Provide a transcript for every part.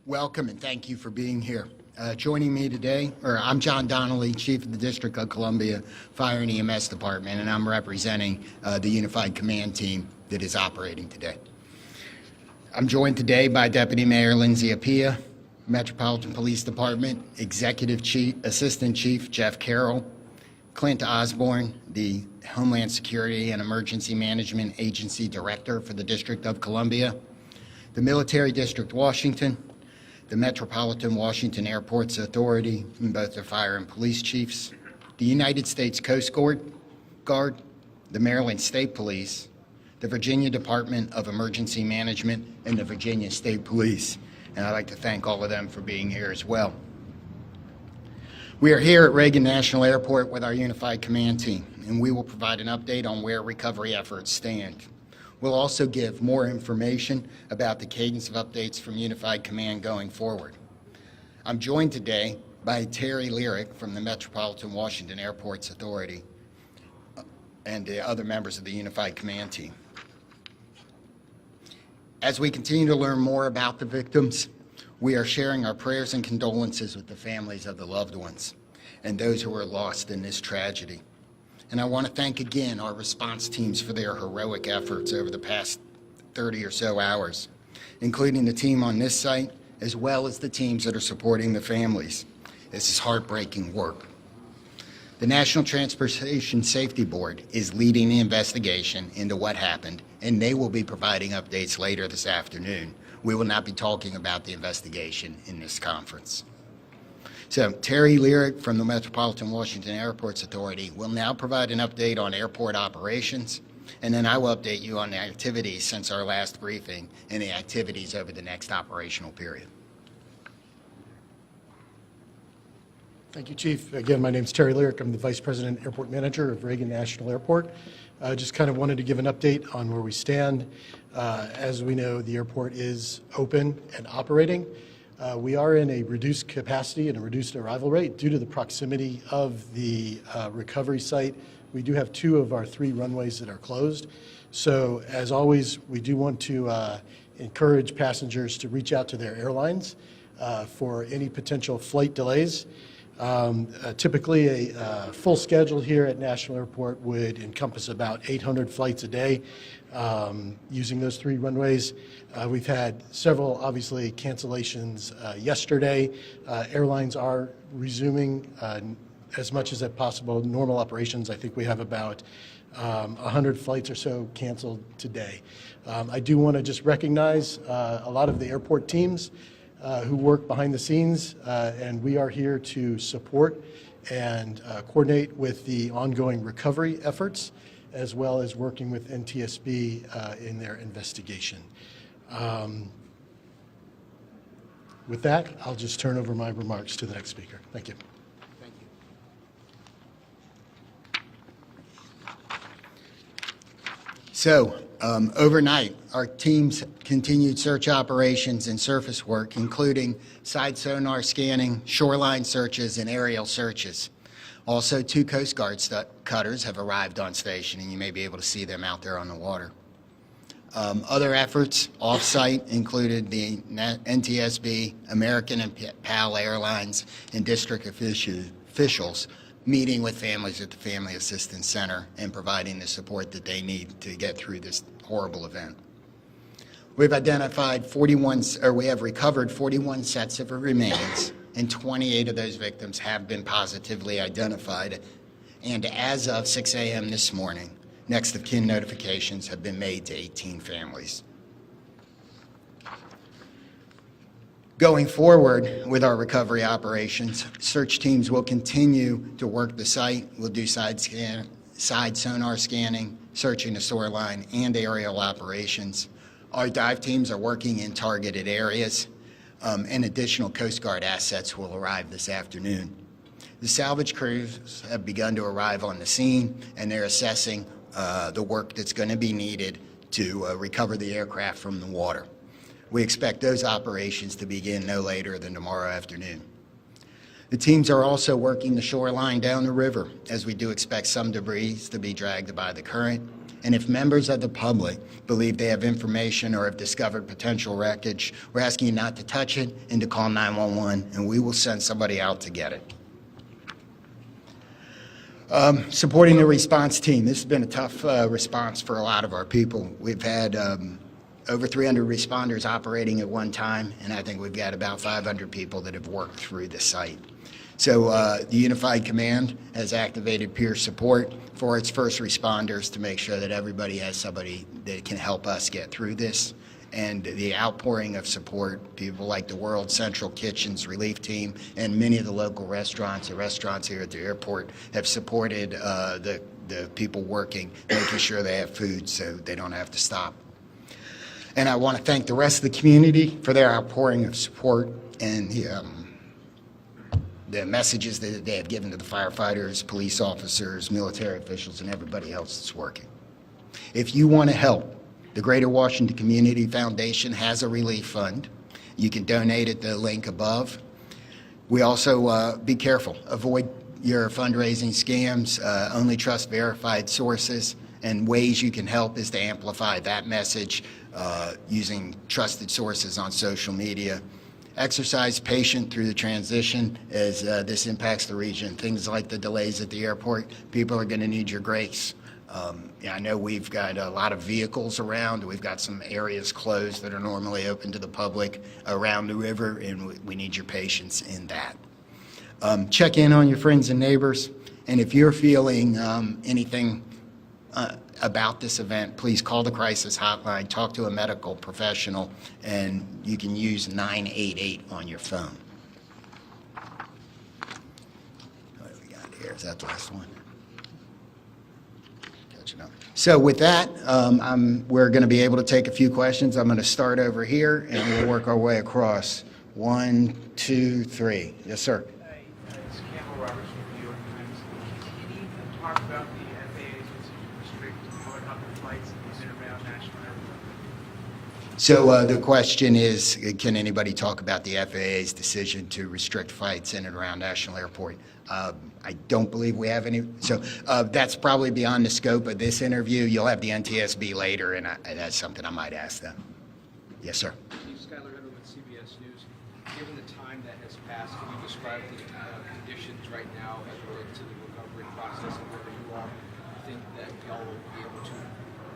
Welcome and thank you for being here. Joining me today, I'm John Donelly, Chief of the District of Columbia Fire and EMS Department, and I'm representing the Unified Command Team that is operating today. I'm joined today by Deputy Mayor Lindsay Appiah, Metropolitan Police Department Assistant Chief Jeff Carroll, Clint Osborne, the Homeland Security and Emergency Management Agency Director for the District of Columbia, the Military District Washington, the Metropolitan Washington Airports Authority, and both their fire and police chiefs, the United States Coast Guard, the Maryland State Police, the Virginia Department of Emergency Management, and the Virginia State Police. And I'd like to thank all of them for being here as well. We are here at Reagan National Airport with our Unified Command Team, and we will provide an update on where recovery efforts stand. We'll also give more information about the cadence of updates from Unified Command going forward. I'm joined today by Terry Lyric from the Metropolitan Washington Airports Authority and the other members of the Unified Command Team. As we continue to learn more about the victims, we are sharing our prayers and condolences with the families of the loved ones and those who were lost in this tragedy. And I want to thank again our response teams for their heroic efforts over the past 30 or so hours, including the team on this site, as well as the teams that are supporting the families. This is heartbreaking work. The National Transportation Safety Board is leading the investigation into what happened, and they will be providing updates later this afternoon. We will not be talking about the investigation in this conference. So Terry Lyric from the Metropolitan Washington Airports Authority will now provide an update on airport operations, and then I will update you on the activities since our last briefing and the activities over the next operational period. Thank you, Chief. Again, my name is Terry Lyric. I'm the Vice President Airport Manager of Reagan National Airport. Just kind of wanted to give an update on where we stand. As we know, the airport is open and operating. We are in a reduced capacity and a reduced arrival rate due to the proximity of the recovery site. We do have 2 of our 3 runways that are closed. So as always, we do want to encourage passengers to reach out to their airlines for any potential flight delays. Typically a full schedule here at National Airport would encompass about 800 flights a day using those 3 runways. We've had several, obviously, cancellations yesterday. Airlines are resuming as much as possible normal operations. I think we have about 100 flights or so canceled today. I do want to just recognize a lot of the airport teams who work behind the scenes, and we are here to support and coordinate with the ongoing recovery efforts, as well as working with NTSB in their investigation. With that, I'll just turn over my remarks to the next speaker. Thank you. Thank you. So, overnight, our teams continued search operations and surface work, including side sonar scanning, shoreline searches, and aerial searches. Also, 2 Coast Guard cutters have arrived on station, and you may be able to see them out there on the water. Other efforts off-site included the NTSB, American and PAL Airlines, and district officials meeting with families at the Family Assistance Center and providing the support that they need to get through this horrible event. We have recovered 41 sets of remains, and 28 of those victims have been positively identified. And as of 6 a.m. this morning, next of kin notifications have been made to 18 families. Going forward with our recovery operations, search teams will continue to work the site. We'll do side sonar scanning, searching the shoreline, and aerial operations. Our dive teams are working in targeted areas, and additional Coast Guard assets will arrive this afternoon. The salvage crews have begun to arrive on the scene, and they're assessing the work that's going to be needed to recover the aircraft from the water. We expect those operations to begin no later than tomorrow afternoon. The teams are also working the shoreline down the river, as we do expect some debris to be dragged by the current. And if members of the public believe they have information or have discovered potential wreckage, we're asking you not to touch it and to call 911, and we will send somebody out to get it. Supporting the response team. This has been a tough response for a lot of our people. We've had over 300 responders operating at one time, and I think we've got about 500 people that have worked through the site. So the Unified Command has activated peer support for its first responders to make sure that everybody has somebody that can help us get through this. And the outpouring of support, people like the World Central Kitchens relief team and many of the local restaurants, the restaurants here at the airport, have supported the people working, making sure they have food so they don't have to stop. And I want to thank the rest of the community for their outpouring of support and the messages that they have given to the firefighters, police officers, military officials, and everybody else that's working. If you want to help, the Greater Washington Community Foundation has a relief fund. You can donate at the link above. We also, be careful, avoid your fundraising scams, only trust verified sources, and ways you can help is to amplify that message using trusted sources on social media. Exercise patience through the transition as this impacts the region. Things like the delays at the airport, people are going to need your grace. I know we've got a lot of vehicles around. We've got some areas closed that are normally open to the public around the river, and we need your patience in that. Check in on your friends and neighbors, and if you're feeling anything about this event, please call the crisis hotline, talk to a medical professional, and you can use 988 on your phone. What do we got here? Is that the last one? So with that, we're going to be able to take a few questions. I'm going to start over here, and we'll work our way across. 1, 2, 3. Yes, sir. It's Campbell Roberts from New York Times. Can you talk about the FAA's decision to restrict helicopter flights in and around National Airport? So the question is, can anybody talk about the FAA's decision to restrict flights in and around National Airport? I don't believe we have any. So that's probably beyond the scope of this interview. You'll have the NTSB later, and that's something I might ask them. Yes, sir. Chief Skylar River with CBS News. Given the time that has passed, can you describe the conditions right now as related to the recovery process and whether you all think that y'all will be able to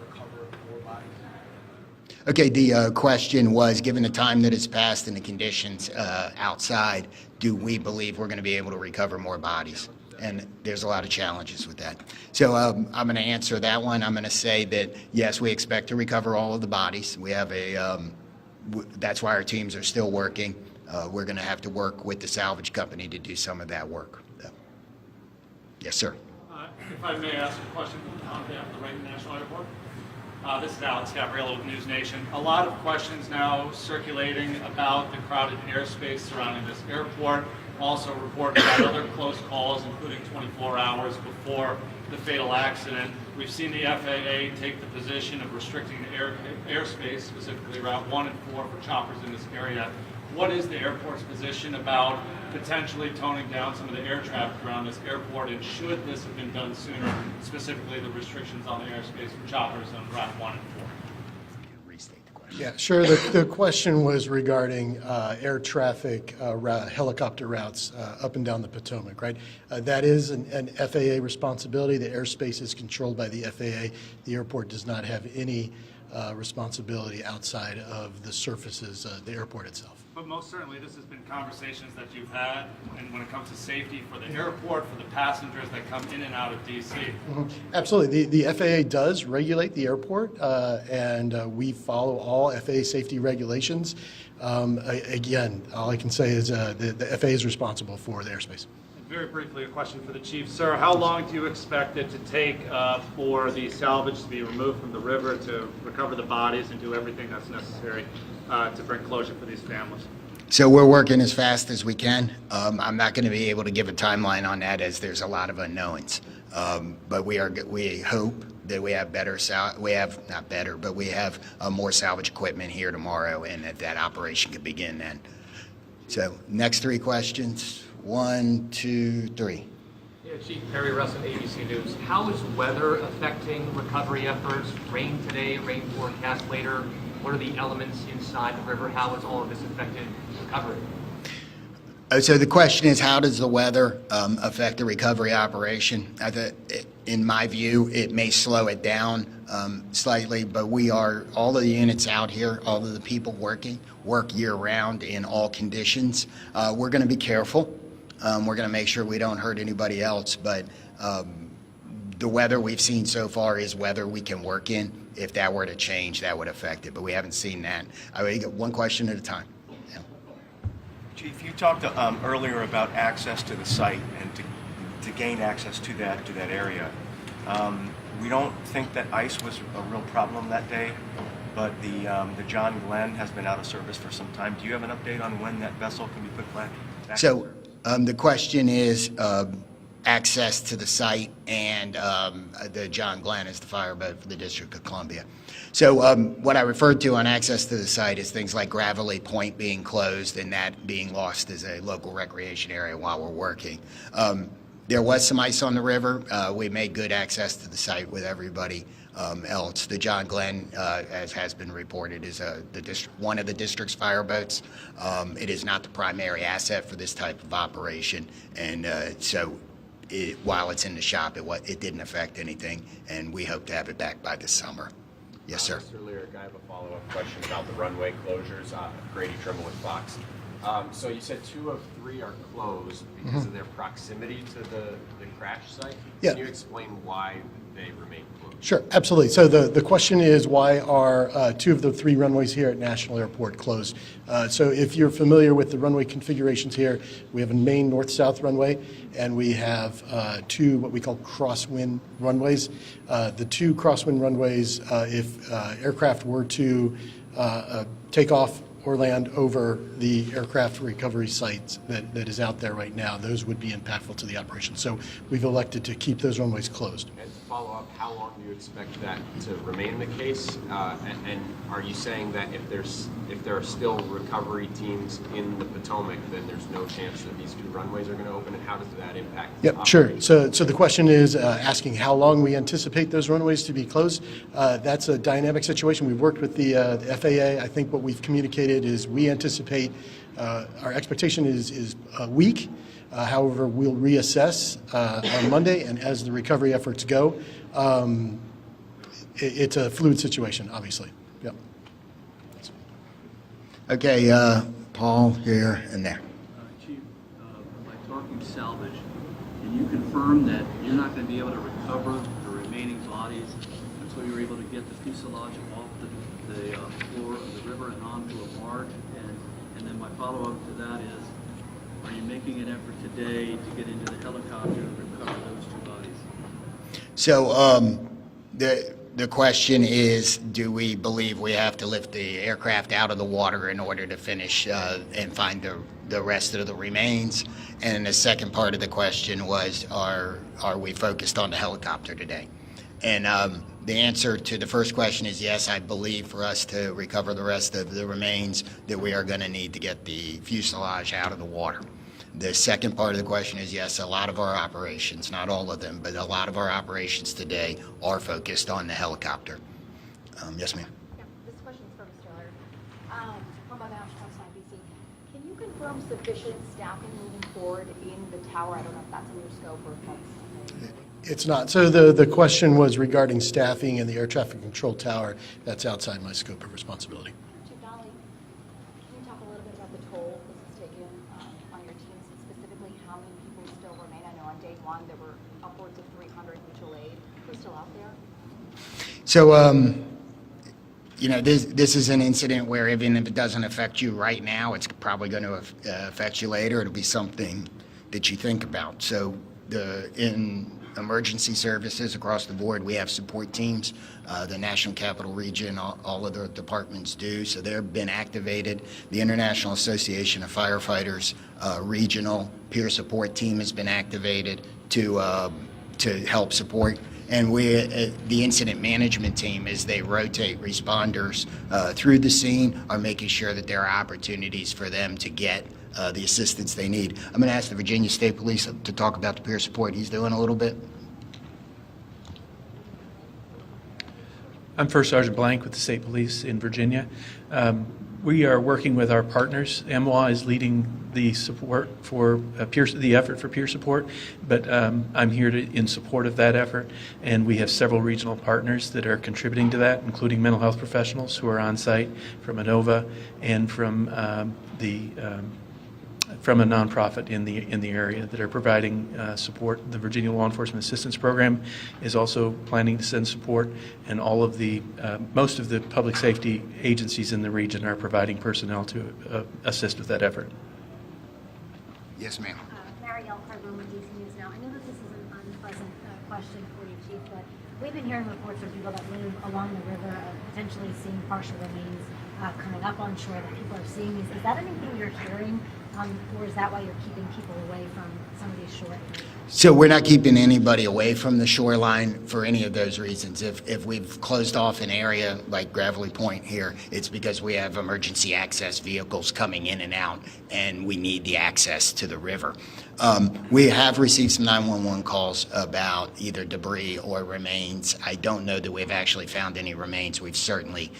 recover more bodies? Okay, the question was, given the time that has passed and the conditions outside, do we believe we're going to be able to recover more bodies? And there's a lot of challenges with that. So I'm going to answer that one. I'm going to say that, yes, we expect to recover all of the bodies. We have that's why our teams are still working. We're going to have to work with the salvage company to do some of that work. Yes, sir. If I may ask a question on behalf of the Reagan National Airport. This is Alex Gabriello with News Nation. A lot of questions now circulating about the crowded airspace surrounding this airport. Also reported about other close calls, including 24 hours before the fatal accident. We've seen the FAA take the position of restricting the airspace, specifically Route 1 and 4 for choppers in this area. What is the airport's position about potentially toning down some of the air traffic around this airport, and should this have been done sooner, specifically the restrictions on the airspace for choppers on Route 1 and 4? Restate the question. Yeah, sure. The question was regarding air traffic, helicopter routes up and down the Potomac, right? That is an FAA responsibility. The airspace is controlled by the FAA. The airport does not have any responsibility outside of the surfaces, the airport itself. But most certainly this has been conversations that you've had, and when it comes to safety for the airport, for the passengers that come in and out of D.C. Absolutely. The FAA does regulate the airport, and we follow all FAA safety regulations. Again, all I can say is the FAA is responsible for the airspace. Very briefly, a question for the chief. Sir, how long do you expect it to take for the salvage to be removed from the river, to recover the bodies and do everything that's necessary to bring closure for these families? So we're working as fast as we can. I'm not going to be able to give a timeline on that as there's a lot of unknowns. But we hope that we have we have more salvage equipment here tomorrow, and that operation could begin then. So next three questions. 1, 2, 3. Yeah, Chief Perry Russell, ABC News. How is weather affecting recovery efforts? Rain today, rain forecast later. What are the elements inside the river? How has all of this affected recovery? So the question is, how does the weather affect the recovery operation? In my view, it may slow it down slightly, but all of the units out here, all of the people work year-round in all conditions. We're going to be careful. We're going to make sure we don't hurt anybody else, but the weather we've seen so far is weather we can work in. If that were to change, that would affect it, but we haven't seen that. I would get one question at a time. Yeah. Chief, you talked earlier about access to the site and to gain access to that area. We don't think that ice was a real problem that day, but the John Glenn has been out of service for some time. Do you have an update on when that vessel can be put back? So the question is access to the site, and the John Glenn is the fireboat for the District of Columbia. So what I referred to on access to the site is things like Gravelly Point being closed and that being lost as a local recreation area while we're working. There was some ice on the river. We made good access to the site with everybody else. The John Glenn, as has been reported, is one of the district's fireboats. It is not the primary asset for this type of operation, and while it's in the shop, it didn't affect anything, and we hope to have it back by this summer. Yes, sir. Mr. Lyric, I have a follow-up question about the runway closures. Grady Trimble with Fox. So you said 2 of 3 are closed because of their proximity to the crash site. Yeah. Can you explain why they remain closed? Sure, absolutely. So the question is, why are 2 of the 3 runways here at National Airport closed? So if you're familiar with the runway configurations here, we have a main north-south runway, and we have 2 what we call crosswind runways. The 2 crosswind runways, if aircraft were to take off or land over the aircraft recovery site that is out there right now, those would be impactful to the operation. So we've elected to keep those runways closed. And to follow up, how long do you expect that to remain the case? And are you saying that if there are still recovery teams in the Potomac, then there's no chance that these 2 runways are going to open? And how does that impact? Yep, sure. So the question is asking how long we anticipate those runways to be closed. That's a dynamic situation. We've worked with the FAA. I think what we've communicated is we anticipate, our expectation is a week. However, we'll reassess on Monday, and as the recovery efforts go, it's a fluid situation, obviously. Yep. Okay, Paul here and there. Chief, by talking salvage, can you confirm that you're not going to be able to recover the remaining bodies until you're able to get the fuselage off the floor of the river and onto a barge? And then my follow-up to that is, are you making an effort today to get into the helicopter to recover those 2 bodies? So the question is, do we believe we have to lift the aircraft out of the water in order to finish and find the rest of the remains? And the second part of the question was, are we focused on the helicopter today? And the answer to the first question is yes. I believe for us to recover the rest of the remains that we are going to need to get the fuselage out of the water. The second part of the question is yes, a lot of our operations, not all of them, but a lot of our operations today are focused on the helicopter. Yes, ma'am. Yeah, this question is for Mr. Leonard. From National NBC. Can you confirm sufficient staffing moving forward in the tower? I don't know if that's in your scope or if that's... It's not. So the question was regarding staffing in the air traffic control tower. That's outside my scope of responsibility. Chief Donelly, can you talk a little bit about the toll this has taken on your teams, and specifically how many people still remain? I know on day 1 there were upwards of 300 mutual aid. Who's still out there? So, this is an incident where even if it doesn't affect you right now, it's probably going to affect you later. It'll be something that you think about. So in emergency services across the board, we have support teams. The National Capital Region, all of the departments do, so they've been activated. The International Association of Firefighters regional peer support team has been activated to help support. And the incident management team, as they rotate responders through the scene, are making sure that there are opportunities for them to get the assistance they need. I'm going to ask the Virginia State Police to talk about the peer support he's doing a little bit. I'm First Sergeant Blank with the State Police in Virginia. We are working with our partners. MWA is leading the support for the effort for peer support, but I'm here in support of that effort, and we have several regional partners that are contributing to that, including mental health professionals who are on site from ANOVA and from from a nonprofit in the area that are providing support. The Virginia Law Enforcement Assistance Program is also planning to send support, and all of the most of the public safety agencies in the region are providing personnel to assist with that effort. Yes, ma'am. Marielle Carbone with DC News Now. I know that this is an unpleasant question for you, Chief, but we've been hearing reports from people that live along the river of potentially seeing partial remains coming up on shore, that people are seeing these. Is that anything you're hearing, or is that why you're keeping people away from some of these shore areas? So we're not keeping anybody away from the shoreline for any of those reasons. If we've closed off an area like Gravelly Point here, it's because we have emergency access vehicles coming in and out, and we need the access to the river. We have received some 911 calls about either debris or remains. I don't know that we've actually found any remains. We've certainly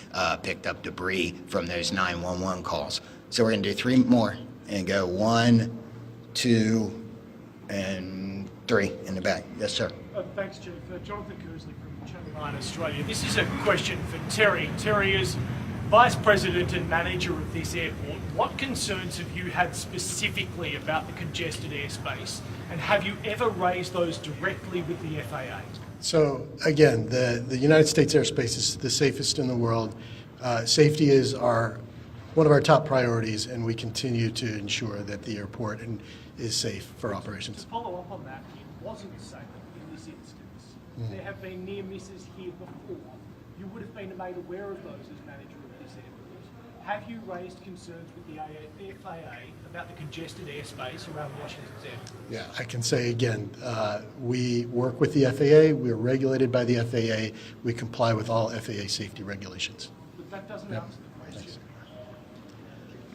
picked up debris from those 911 calls. So we're going to do 3 more and go 1, 2, and 3 in the back. Yes, sir. Thanks, Chief. Jonathan Kersley from Channel 9 Australia. This is a question for Terry. Terry, is Vice President and Manager of this airport, what concerns have you had specifically about the congested airspace, and have you ever raised those directly with the FAA? So again, the United States airspace is the safest in the world. Safety is one of our top priorities, and we continue to ensure that the airport is safe for operations. To follow up on that, it wasn't safe in this instance. There have been near misses here before. You would have been made aware of those as manager of this airport. Have you raised concerns with the FAA about the congested airspace around Washington's airport? Yeah, I can say again, we work with the FAA. We're regulated by the FAA. We comply with all FAA safety regulations. But that doesn't answer the question.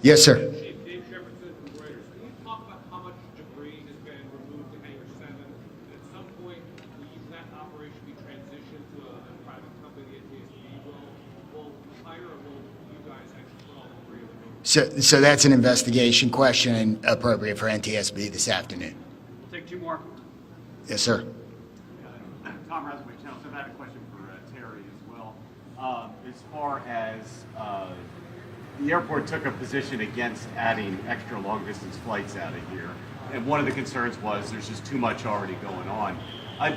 Yes, sir. Dave Shepardson from Reuters. Can you talk about how much debris has been removed in Hangar 7? And at some point, will that operation be transitioned to a private company at TSB? Will hire, or will you guys actually put all the debris in the So that's an investigation question and appropriate for NTSB this afternoon. We'll take 2 more. Yes, sir. Tom Resnick, Channel 7. I have a question for Terry as well. As far as the airport took a position against adding extra long-distance flights out of here, and one of the concerns was there's just too much already going on.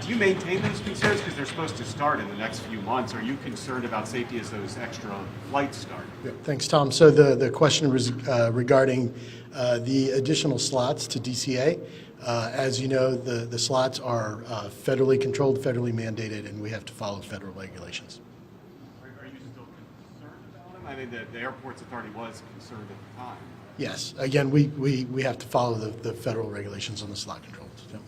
Do you maintain those concerns because they're supposed to start in the next few months? Are you concerned about safety as those extra flights start? Yeah, thanks, Tom. So the question was regarding the additional slots to DCA. As you know, the slots are federally controlled, federally mandated, and we have to follow federal regulations. Are you still concerned about them? I mean, the airport's authority was concerned at the time. Yes. Again, we have to follow the federal regulations on the slot controls. Yeah.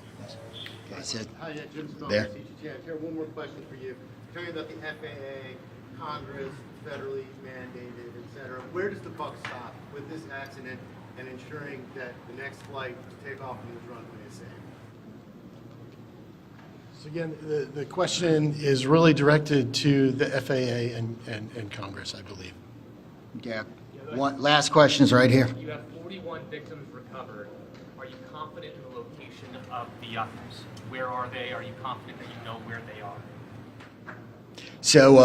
I said, Hi, Jim Stone, there. CGTN. Here, one more question for you. You're talking about the FAA, Congress, federally mandated, et cetera. Where does the buck stop with this accident and ensuring that the next flight to take off from this runway is safe? So again, the question is really directed to the FAA and Congress, I believe. Yeah. One last question is right here. You have 41 victims recovered. Are you confident in the location of the others? Where are they? Are you confident that you know where they are? So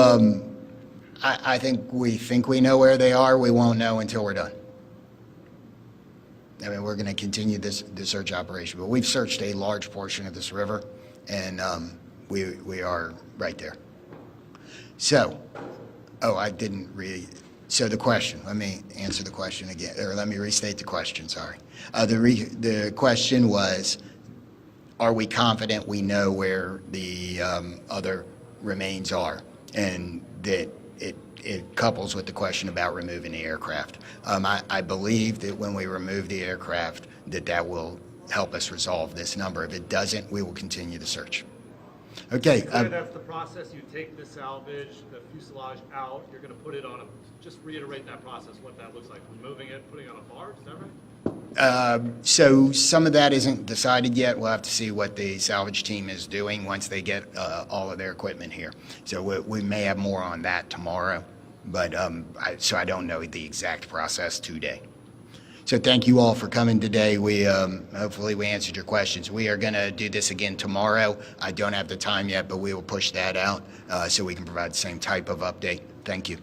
I think we know where they are. We won't know until we're done. I mean, we're going to continue the search operation, but we've searched a large portion of this river, and we are right there. So, I didn't really. So the question, let me answer the question again, or let me restate the question, sorry. The question was, are we confident we know where the other remains are? And that it couples with the question about removing the aircraft. I believe that when we remove the aircraft, that will help us resolve this number. If it doesn't, we will continue the search. Okay. That's the process. You take the salvage, the fuselage out. You're going to put it on a. Just reiterate that process, what that looks like. Removing it, putting it on a barge. Is that right? So some of that isn't decided yet. We'll have to see what the salvage team is doing once they get all of their equipment here. So we may have more on that tomorrow, but so I don't know the exact process today. So thank you all for coming today. We hopefully we answered your questions. We are going to do this again tomorrow. I don't have the time yet, but we will push that out so we can provide the same type of update. Thank you.